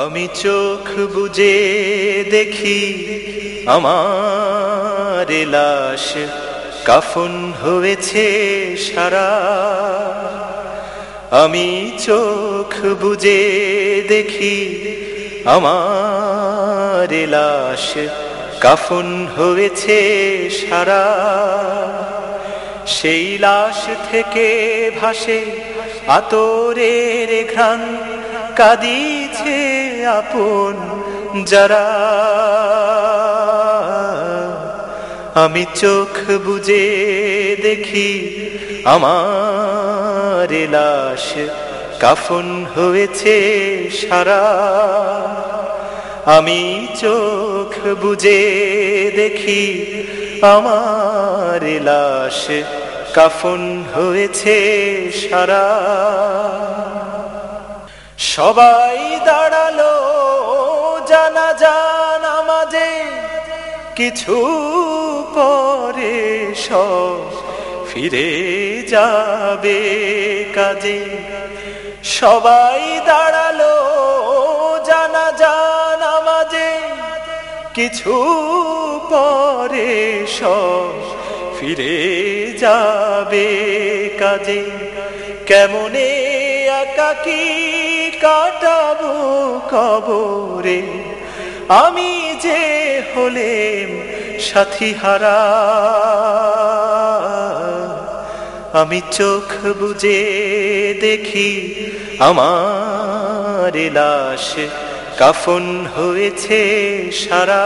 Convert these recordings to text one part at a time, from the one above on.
আমি চোখ বুজে দেখি আমার লাশ কাফন হয়েছে সারা। আমি চোখ বুজে দেখি আমার লাশ কাফন হয়েছে সারা। সেই লাশ থেকে ভাসে আতরের ঘ্রাণ, কাঁদিছে আপন যারা। আমি চোখ বুজে দেখি আমার লাশ কাফন হয়েছে সারা। আমি চোখ বুজে দেখি আমার লাশ কাফন হয়েছে সারা। সবাই দাঁড়ালো জানাজা নামাজে, কিছু পরে সব ফিরে যাবে কাজে। সবাই দাঁড়ালো জানাজা নামাজে, কিছু পরে সব ফিরে যাবে কাজে। কেমনে একাকী কাটাবো কবরে, আমি যে হলেম সাথী হারা। আমি চোখ বুজে দেখি আমার লাশ কাফন হয়েছে সারা।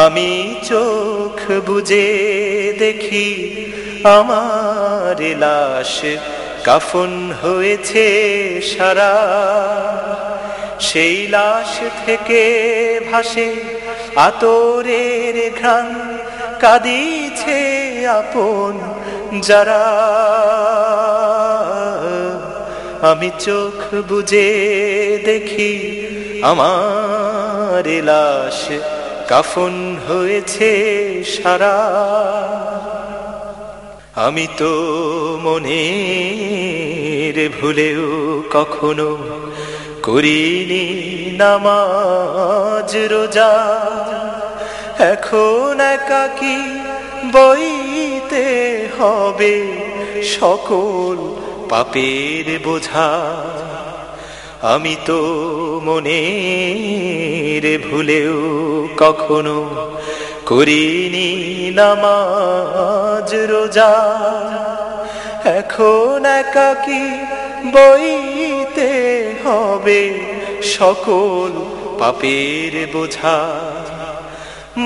আমি চোখ বুজে দেখি আমার লাশ কাফন হয়েছে সারা। সেই লাশ থেকে ভাসে আতরের ঘ্রাণ, কাঁদিছে আপন যারা। আমি চোখ বুজে দেখি আমার লাশ কাফন হয়েছে সারা। আমি তো মনের ভুলেও কখনো করিনি নামাজ রোজা। এখন একাকী বইতে হবে সকল পাপের বোঝা। আমি তো মনের ভুলেও কখনো করিনি নামাজ রোজা। এখন একাকী বইতে হবে সকল পাপের বোঝা।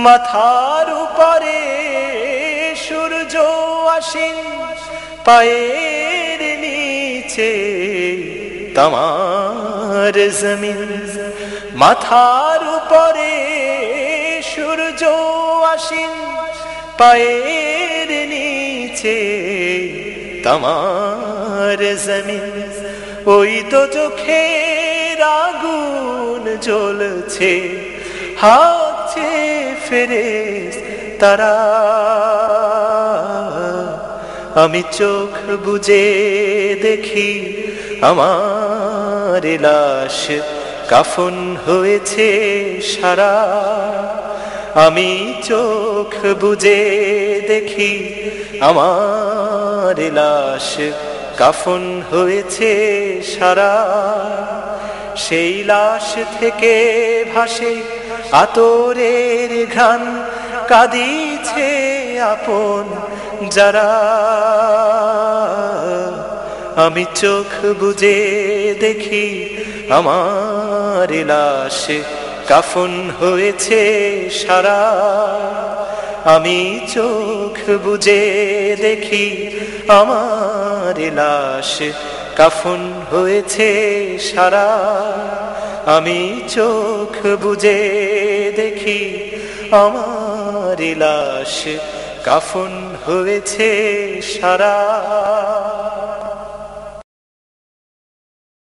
মাথার উপরে সূর্য আসীন, পায়ের নিচে তামার জমিন। মাথার উপরে সূর্য আসীন, পায়ের নিচে তামার জমিন। ওই তো চোখের আগুন জ্বলছে, হাঁকছে ফেরেশতারা। আমি চোখ বুজে দেখি আমার লাশ কাফন হয়েছে সারা। আমি চোখ বুজে দেখি আমার লাশ কাফন হয়েছে সারা। সেই লাশ থেকে ভাসে আতরের ঘ্রাণ, কাঁদিছে আপন যারা। আমি চোখ বুজে দেখি আমার লাশ কাফন হয়েছে সারা। আমি চোখ বুজে দেখি আমার লাশ কাফন হয়েছে সারা। আমি চোখ বুজে দেখি আমার লাশ কাফন হয়েছে সারা।